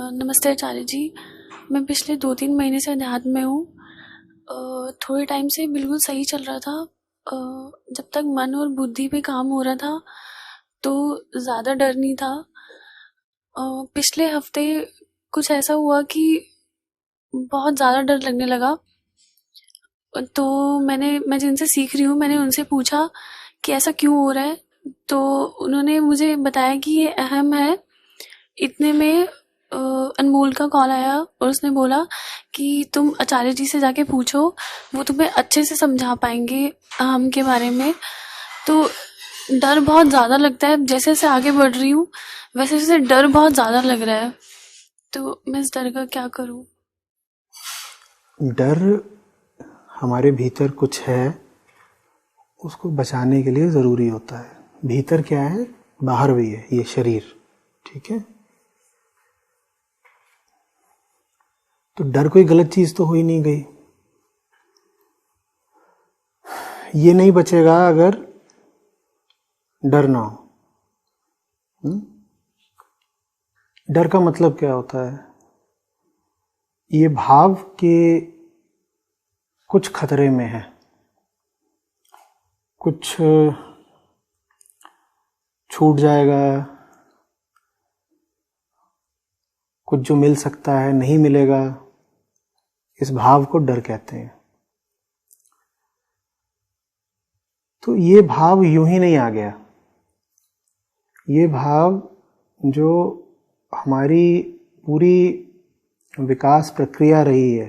नमस्ते आचार्य जी। मैं पिछले 2-3 महीने से अध्यात्म में हूँ। थोड़े टाइम से बिल्कुल सही चल रहा था। जब तक मन और बुद्धि पे काम हो रहा था तो ज़्यादा डर नहीं था। पिछले हफ्ते कुछ ऐसा हुआ कि बहुत ज़्यादा डर लगने लगा। तो मैं जिनसे सीख रही हूँ, मैंने उनसे पूछा कि ऐसा क्यों हो रहा है। तो उन्होंने मुझे बताया कि ये अहम है। इतने में अनमोल का कॉल आया और उसने बोला कि तुम आचार्य जी से जाके पूछो, वो तुम्हें अच्छे से समझा पाएंगे अहम के बारे में। तो डर बहुत ज़्यादा लगता है। जैसे जैसे आगे बढ़ रही हूँ वैसे वैसे डर बहुत ज़्यादा लग रहा है। तो मैं इस डर का क्या करूँ? डर हमारे भीतर कुछ है, उसको बचाने के लिए ज़रूरी होता है। भीतर क्या है, बाहर भी है, ये शरीर। ठीक है, तो डर कोई गलत चीज़ तो हो ही नहीं गई। ये नहीं बचेगा अगर डर ना हो। डर का मतलब क्या होता है? ये भाव के कुछ खतरे में है, कुछ छूट जाएगा, कुछ जो मिल सकता है नहीं मिलेगा। इस भाव को डर कहते हैं। तो ये भाव यूं ही नहीं आ गया। ये भाव जो हमारी पूरी विकास प्रक्रिया रही है,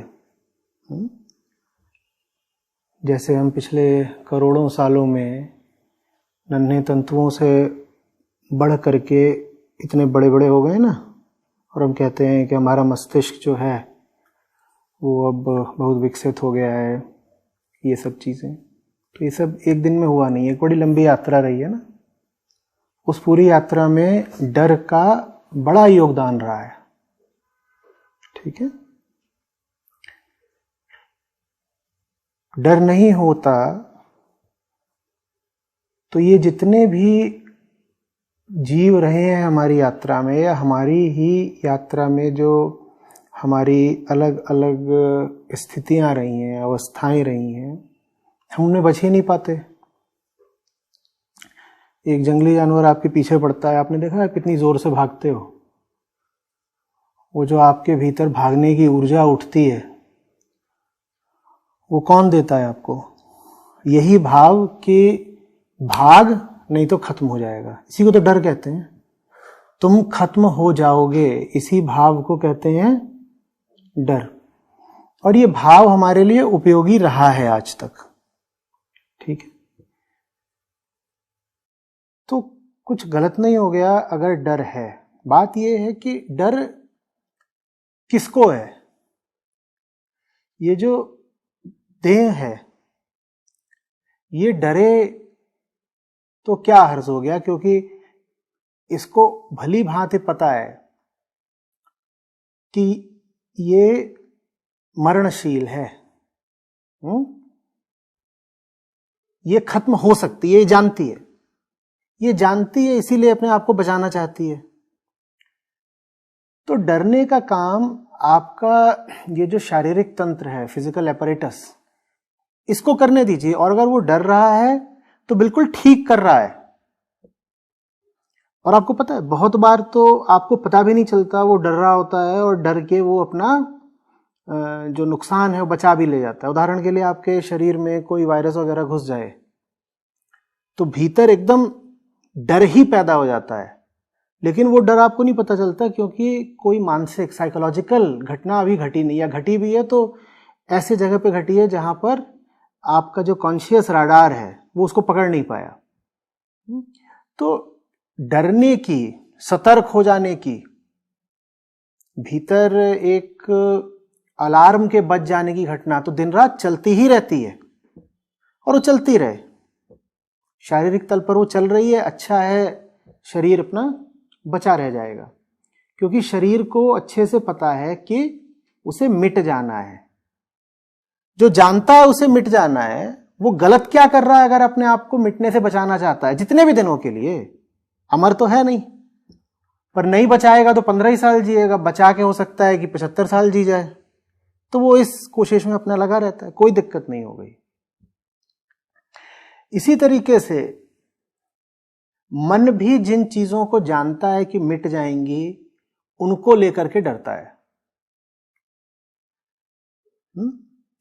जैसे हम पिछले करोड़ों सालों में नन्हे तंतुओं से बढ़ करके इतने बड़े बड़े हो गए ना, और हम कहते हैं कि हमारा मस्तिष्क जो है वो अब बहुत विकसित हो गया है। ये सब चीज़ें, तो ये सब एक दिन में हुआ नहीं है, एक बड़ी लंबी यात्रा रही है ना। उस पूरी यात्रा में डर का बड़ा योगदान रहा है। ठीक है, डर नहीं होता तो ये जितने भी जीव रहे हैं हमारी यात्रा में, या हमारी ही यात्रा में जो हमारी अलग अलग स्थितियां रही हैं, अवस्थाएं रही हैं, हम उनमें बच ही नहीं पाते। एक जंगली जानवर आपके पीछे पड़ता है, आपने देखा है कितनी जोर से भागते हो। वो जो आपके भीतर भागने की ऊर्जा उठती है, वो कौन देता है आपको? यही भाव कि भाग, नहीं तो खत्म हो जाएगा। इसी को तो डर कहते हैं। तुम खत्म हो जाओगे, इसी भाव को कहते हैं डर। और ये भाव हमारे लिए उपयोगी रहा है आज तक। ठीक है, तो कुछ गलत नहीं हो गया अगर डर है। बात यह है कि डर किसको है? ये जो देह है, ये डरे तो क्या हर्ज हो गया, क्योंकि इसको भली भांति पता है कि ये मरणशील है। ये खत्म हो सकती है, ये जानती है। ये जानती है, इसीलिए अपने आप को बचाना चाहती है। तो डरने का काम आपका ये जो शारीरिक तंत्र है, फिजिकल एपरेटस, इसको करने दीजिए। और अगर वो डर रहा है तो बिल्कुल ठीक कर रहा है। और आपको पता है, बहुत बार तो आपको पता भी नहीं चलता वो डर रहा होता है, और डर के वो अपना जो नुकसान है वो बचा भी ले जाता है। उदाहरण के लिए, आपके शरीर में कोई वायरस वगैरह घुस जाए तो भीतर एकदम डर ही पैदा हो जाता है, लेकिन वो डर आपको नहीं पता चलता, क्योंकि कोई मानसिक साइकोलॉजिकल घटना अभी घटी नहीं, या घटी भी है तो ऐसे जगह पे घटी है जहां पर आपका जो कॉन्शियस राडार है वो उसको पकड़ नहीं पाया। तो डरने की, सतर्क हो जाने की, भीतर एक अलार्म के बज जाने की घटना तो दिन रात चलती ही रहती है, और वो चलती रहे। शारीरिक तल पर वो चल रही है, अच्छा है, शरीर अपना बचा रह जाएगा, क्योंकि शरीर को अच्छे से पता है कि उसे मिट जाना है। जो जानता है उसे मिट जाना है, वो गलत क्या कर रहा है अगर अपने आप को मिटने से बचाना चाहता है? जितने भी दिनों के लिए, अमर तो है नहीं। पर नहीं बचाएगा तो 15 ही साल जिएगा, बचा के हो सकता है कि 75 साल जी जाए। तो वो इस कोशिश में अपना लगा रहता है, कोई दिक्कत नहीं हो गई। इसी तरीके से मन भी जिन चीजों को जानता है कि मिट जाएंगी, उनको लेकर के डरता है।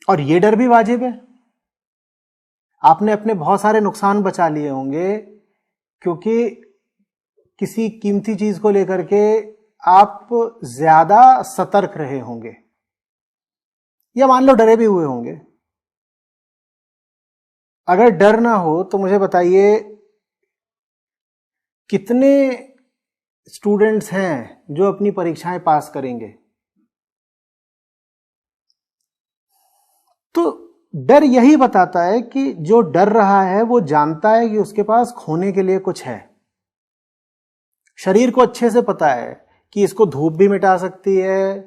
और ये डर भी वाजिब है। आपने अपने बहुत सारे नुकसान बचा लिए होंगे क्योंकि किसी कीमती चीज को लेकर के आप ज्यादा सतर्क रहे होंगे, या मान लो डरे भी हुए होंगे। अगर डर ना हो तो मुझे बताइए कितने स्टूडेंट्स हैं जो अपनी परीक्षाएं पास करेंगे। तो डर यही बताता है कि जो डर रहा है वो जानता है कि उसके पास खोने के लिए कुछ है। शरीर को अच्छे से पता है कि इसको धूप भी मिटा सकती है,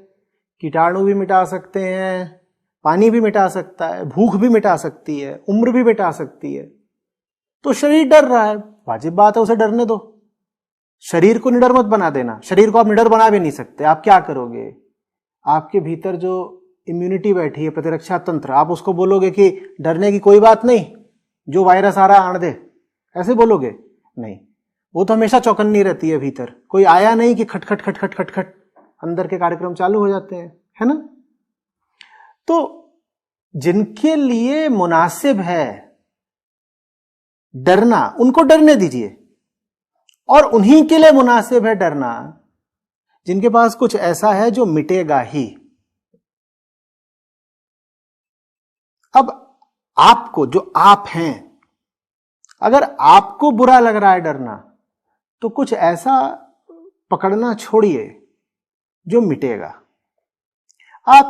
कीटाणु भी मिटा सकते हैं, पानी भी मिटा सकता है, भूख भी मिटा सकती है, उम्र भी मिटा सकती है। तो शरीर डर रहा है, वाजिब बात है उसे डरने दो। शरीर को निडर मत बना देना। शरीर को आप निडर बना भी नहीं सकते। आप क्या करोगे? आपके भीतर जो इम्यूनिटी बैठी है, प्रतिरक्षा तंत्र, आप उसको बोलोगे कि डरने की कोई बात नहीं, जो वायरस आ रहा आण दे, ऐसे बोलोगे? नहीं, वो तो हमेशा चौकन्नी रहती है भीतर। कोई आया नहीं कि खट खट खट खट खट खट अंदर के कार्यक्रम चालू हो जाते हैं, है ना? तो जिनके लिए मुनासिब है डरना, उनको डरने दीजिए। और उन्हीं के लिए मुनासिब है डरना जिनके पास कुछ ऐसा है जो मिटेगा ही। अब आपको, जो आप हैं, अगर आपको बुरा लग रहा है डरना, तो कुछ ऐसा पकड़ना छोड़िए जो मिटेगा। आप